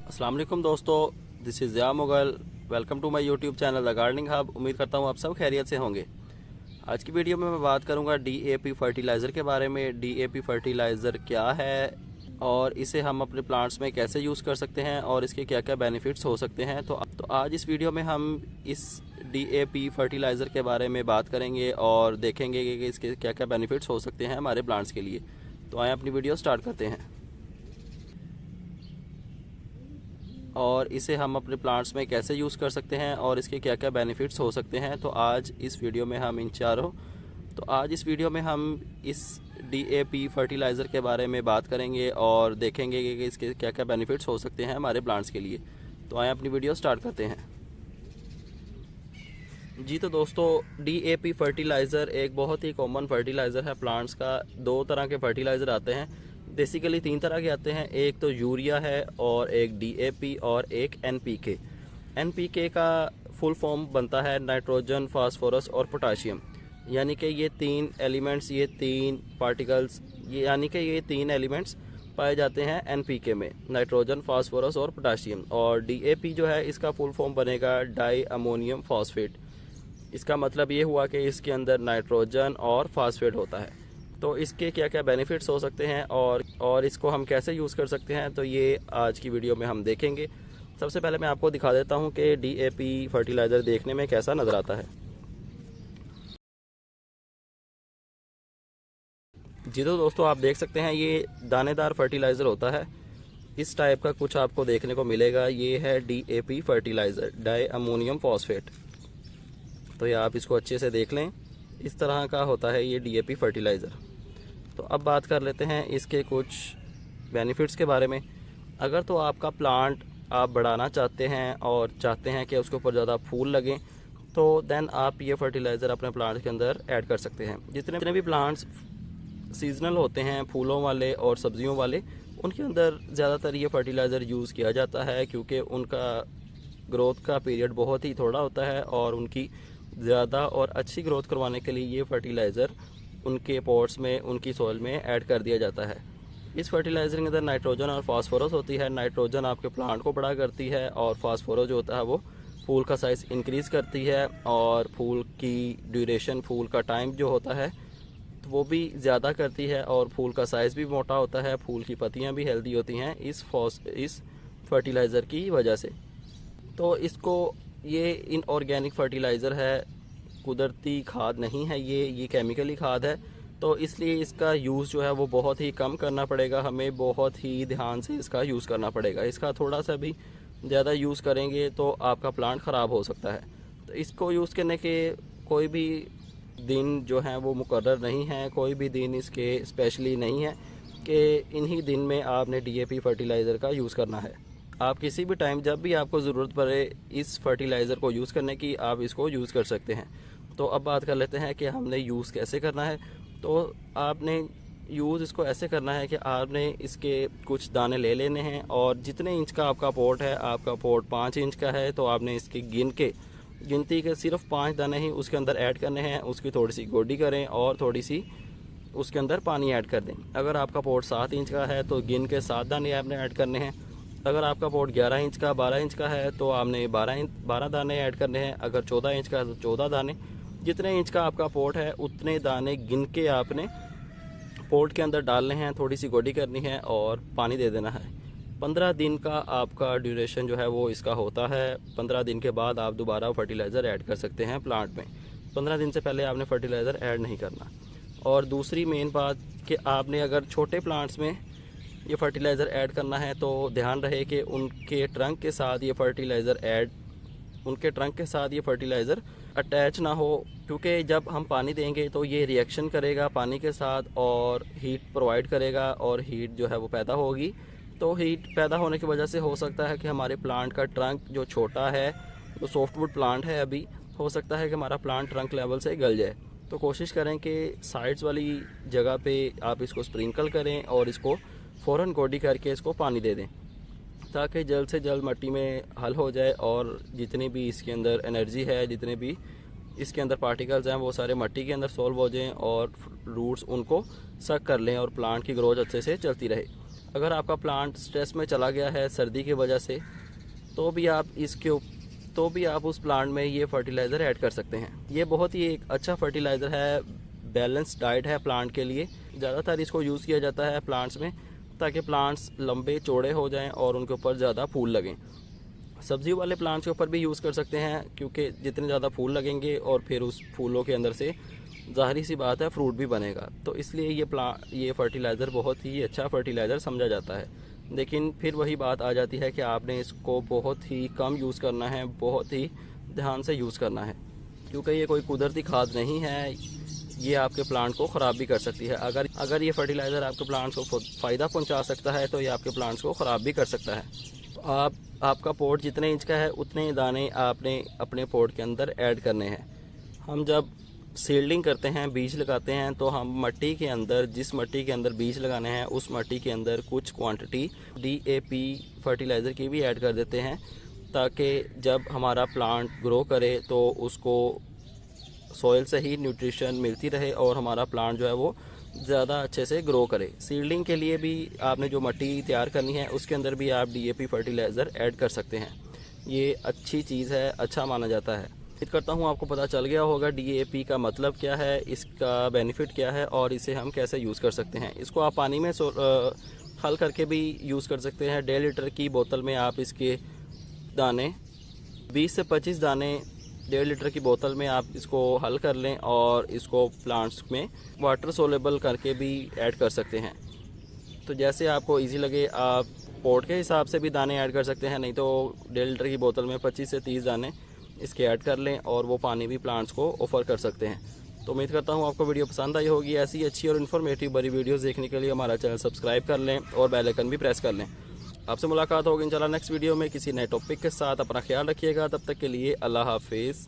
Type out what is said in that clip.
अस्सलाम वालेकुम दोस्तों, this is Zia Mughal. Welcome to my YouTube channel the gardening hub. उम्मीद करता हूँ आप सब खैरियत से होंगे। आज की वीडियो में मैं बात करूँगा डीएपी फर्टिलाइज़र के बारे में। डीएपी फर्टिलाइज़र क्या है और इसे हम अपने प्लांट्स में कैसे यूज़ कर सकते हैं और इसके क्या क्या बेनिफिट्स हो सकते हैं। तो आज इस वीडियो में हम इस डीएपी फर्टिलाइज़र के बारे में बात करेंगे और देखेंगे कि इसके क्या क्या बेनिफिट्स हो सकते हैं हमारे प्लांट्स के लिए। तो आए अपनी वीडियो स्टार्ट करते हैं। और इसे हम अपने प्लांट्स में कैसे यूज़ कर सकते हैं और इसके क्या क्या बेनिफिट्स हो सकते हैं। तो आज इस वीडियो में हम इस डीएपी फर्टिलाइज़र के बारे में बात करेंगे और देखेंगे कि इसके क्या क्या बेनिफिट्स हो सकते हैं हमारे प्लांट्स के लिए। तो आए अपनी वीडियो स्टार्ट करते हैं। जी तो दोस्तों, डीएपी फर्टिलाइज़र एक बहुत ही कॉमन फर्टिलाइज़र है प्लांट्स का। दो तरह के फर्टिलाइज़र आते हैं, बेसिकली तीन तरह के आते हैं। एक तो यूरिया है और एक डीएपी और एक एनपीके। एनपीके का फुल फॉर्म बनता है नाइट्रोजन, फास्फोरस और पोटाशियम। यानी कि ये तीन एलिमेंट्स, ये तीन पार्टिकल्स, ये तीन एलिमेंट्स पाए जाते हैं एनपीके में, नाइट्रोजन, फास्फोरस और पोटाशियम। और डीएपी जो है इसका फुल फॉर्म बनेगा डाई अमोनियम फॉस्फेट। इसका मतलब ये हुआ कि इसके अंदर नाइट्रोजन और फास्फेट होता है। तो इसके क्या क्या बेनिफिट्स हो सकते हैं और इसको हम कैसे यूज़ कर सकते हैं, तो ये आज की वीडियो में हम देखेंगे। सबसे पहले मैं आपको दिखा देता हूँ कि डीएपी फर्टिलाइज़र देखने में कैसा नज़र आता है। जी तो दोस्तों, आप देख सकते हैं ये दानेदार फर्टिलाइज़र होता है। इस टाइप का कुछ आपको देखने को मिलेगा। ये है DAP fertiliser, di ammonium phosphate. तो ये आप इसको अच्छे से देख लें, इस तरह का होता है ये डीएपी फर्टिलाइज़र। तो अब बात कर लेते हैं इसके कुछ बेनिफिट्स के बारे में। अगर तो आपका प्लांट आप बढ़ाना चाहते हैं और चाहते हैं कि उसके ऊपर ज़्यादा फूल लगें, तो देन आप ये फर्टिलाइज़र अपने प्लांट के अंदर ऐड कर सकते हैं। जितने भी प्लांट्स सीजनल होते हैं, फूलों वाले और सब्जियों वाले, उनके अंदर ज़्यादातर ये फर्टिलाइज़र यूज़ किया जाता है, क्योंकि उनका ग्रोथ का पीरियड बहुत ही थोड़ा होता है और उनकी ज़्यादा और अच्छी ग्रोथ करवाने के लिए ये फर्टिलाइज़र उनके पॉट्स में, उनकी सॉइल में ऐड कर दिया जाता है। इस फर्टिलाइज़र के अंदर नाइट्रोजन और फास्फोरस होती है। नाइट्रोजन आपके प्लांट को बड़ा करती है और फास्फोरस जो होता है वो फूल का साइज़ इंक्रीज़ करती है और फूल की ड्यूरेशन, फूल का टाइम जो होता है तो वो भी ज़्यादा करती है और फूल का साइज़ भी मोटा होता है। फूल की पत्तियाँ भी हेल्दी होती हैं इस फर्टिलाइज़र की वजह से। तो ये इनऑर्गेनिक फर्टिलाइज़र है, कुदरती खाद नहीं है, ये केमिकली खाद है। तो इसलिए इसका यूज़ जो है वो बहुत ही कम करना पड़ेगा, हमें बहुत ही ध्यान से इसका यूज़ करना पड़ेगा। इसका थोड़ा सा भी ज़्यादा यूज़ करेंगे तो आपका प्लांट ख़राब हो सकता है। तो इसको यूज़ करने के कोई भी दिन जो हैं वो मुकर्रर नहीं है, कोई भी दिन इसके स्पेशली नहीं है कि इन्हीं दिन में आपने डीएपी फर्टिलाइज़र का यूज़ करना है। आप किसी भी टाइम, जब भी आपको ज़रूरत पड़े इस फर्टिलाइज़र को यूज़ करने की, आप इसको यूज़ कर सकते हैं। तो अब बात कर लेते हैं कि हमने यूज़ कैसे करना है। तो आपने यूज़ इसको ऐसे करना है कि आपने इसके कुछ दाने ले लेने हैं और जितने इंच का आपका पॉट है, आपका पॉट 5 इंच का है, तो आपने इसकी गिनती के सिर्फ 5 दाने ही उसके अंदर ऐड करने हैं। उसकी थोड़ी सी गोडी करें और थोड़ी सी उसके अंदर पानी ऐड कर दें। अगर आपका पॉट 7 इंच का है तो गिन के 7 दाने आपने ऐड करने हैं। अगर आपका पॉट 11 इंच का, 12 इंच का है तो आपने 12 दाने ऐड करने हैं। अगर 14 इंच का है तो 14 दाने। जितने इंच का आपका पॉट है उतने दाने गिन के आपने पॉट के अंदर डालने हैं, थोड़ी सी गोडी करनी है और पानी दे देना है। 15 दिन का आपका ड्यूरेशन जो है वो इसका होता है। 15 दिन के बाद आप दोबारा फर्टिलाइज़र ऐड कर सकते हैं प्लांट में। 15 दिन से पहले आपने फर्टिलाइज़र ऐड नहीं करना। और दूसरी मेन बात कि आपने अगर छोटे प्लांट्स में ये फर्टिलाइज़र ऐड करना है तो ध्यान रहे कि उनके ट्रंक के साथ ये फर्टिलाइज़र अटैच ना हो, क्योंकि जब हम पानी देंगे तो ये रिएक्शन करेगा पानी के साथ और हीट प्रोवाइड करेगा और हीट जो है वो पैदा होगी। तो हीट पैदा होने की वजह से हो सकता है कि हमारे प्लांट का ट्रंक जो छोटा है, तो सॉफ्टवुड प्लांट है अभी, हो सकता है कि हमारा प्लांट ट्रंक लेवल से गल जाए। तो कोशिश करें कि साइड्स वाली जगह पे आप इसको स्प्रिंकल करें और इसको फ़ौरन गोडी करके इसको पानी दे दें, ताकि जल्द से जल्द मिट्टी में हल हो जाए और जितनी भी इसके अंदर एनर्जी है, जितने भी इसके अंदर पार्टिकल्स हैं, वो सारे मिट्टी के अंदर सॉल्व हो जाएं और रूट्स उनको सक कर लें और प्लांट की ग्रोथ अच्छे से चलती रहे। अगर आपका प्लांट स्ट्रेस में चला गया है सर्दी की वजह से, तो भी आप उस प्लांट में ये फर्टिलाइज़र ऐड कर सकते हैं। ये बहुत ही एक अच्छा फर्टिलाइज़र है, बैलेंस डाइट है प्लांट के लिए। ज़्यादातर इसको यूज़ किया जाता है प्लांट्स में, ताकि प्लांट्स लंबे चौड़े हो जाएं और उनके ऊपर ज़्यादा फूल लगें। सब्जियों वाले प्लांट्स के ऊपर भी यूज़ कर सकते हैं, क्योंकि जितने ज़्यादा फूल लगेंगे और फिर उस फूलों के अंदर से ज़ाहिर सी बात है फ्रूट भी बनेगा। तो इसलिए ये फर्टिलाइज़र बहुत ही अच्छा फर्टिलाइज़र समझा जाता है। लेकिन फिर वही बात आ जाती है कि आपने इसको बहुत ही कम यूज़ करना है, बहुत ही ध्यान से यूज़ करना है, क्योंकि ये कोई कुदरती खाद नहीं है। ये आपके प्लांट को ख़राब भी कर सकती है। अगर ये फर्टिलाइज़र आपके प्लांट्स को फ़ायदा पहुंचा सकता है, तो ये आपके प्लांट्स को ख़राब भी कर सकता है। आपका पॉट जितने इंच का है उतने दाने आपने अपने पॉट के अंदर ऐड करने हैं। हम जब सीडलिंग करते हैं, बीज लगाते हैं, तो हम मट्टी के अंदर, जिस मट्टी के अंदर बीज लगाने हैं उस मट्टी के अंदर कुछ क्वांटिटी DAP फर्टिलाइज़र की भी ऐड कर देते हैं, ताकि जब हमारा प्लांट ग्रो करे तो उसको सॉइल से ही न्यूट्रिशन मिलती रहे और हमारा प्लांट जो है वो ज़्यादा अच्छे से ग्रो करे। सीडलिंग के लिए भी आपने जो मट्टी तैयार करनी है उसके अंदर भी आप DAP फर्टिलाइज़र ऐड कर सकते हैं। ये अच्छी चीज़ है, अच्छा माना जाता है। उम्मीद करता हूँ आपको पता चल गया होगा DAP का मतलब क्या है, इसका बेनिफिट क्या है और इसे हम कैसे यूज़ कर सकते हैं। इसको आप पानी में हल करके भी यूज़ कर सकते हैं। 1.5 लीटर की बोतल में आप इसके दाने 20 से 25 दाने 1.5 लीटर की बोतल में आप इसको हल कर लें और इसको प्लांट्स में वाटर सोलेबल करके भी ऐड कर सकते हैं। तो जैसे आपको इजी लगे, आप पॉट के हिसाब से भी दाने ऐड कर सकते हैं, नहीं तो 1.5 लीटर की बोतल में 25 से 30 दाने इसके ऐड कर लें और वो पानी भी प्लांट्स को ऑफ़र कर सकते हैं। तो उम्मीद करता हूँ आपको वीडियो पसंद आई होगी। ऐसी अच्छी और इन्फॉर्मेटिव बड़ी वीडियोस देखने के लिए हमारा चैनल सब्सक्राइब कर लें और बेल आइकन भी प्रेस कर लें। आपसे मुलाकात होगी इंशाल्लाह नेक्स्ट वीडियो में किसी नए टॉपिक के साथ। अपना ख्याल रखिएगा, तब तक के लिए अल्लाह हाफिज़।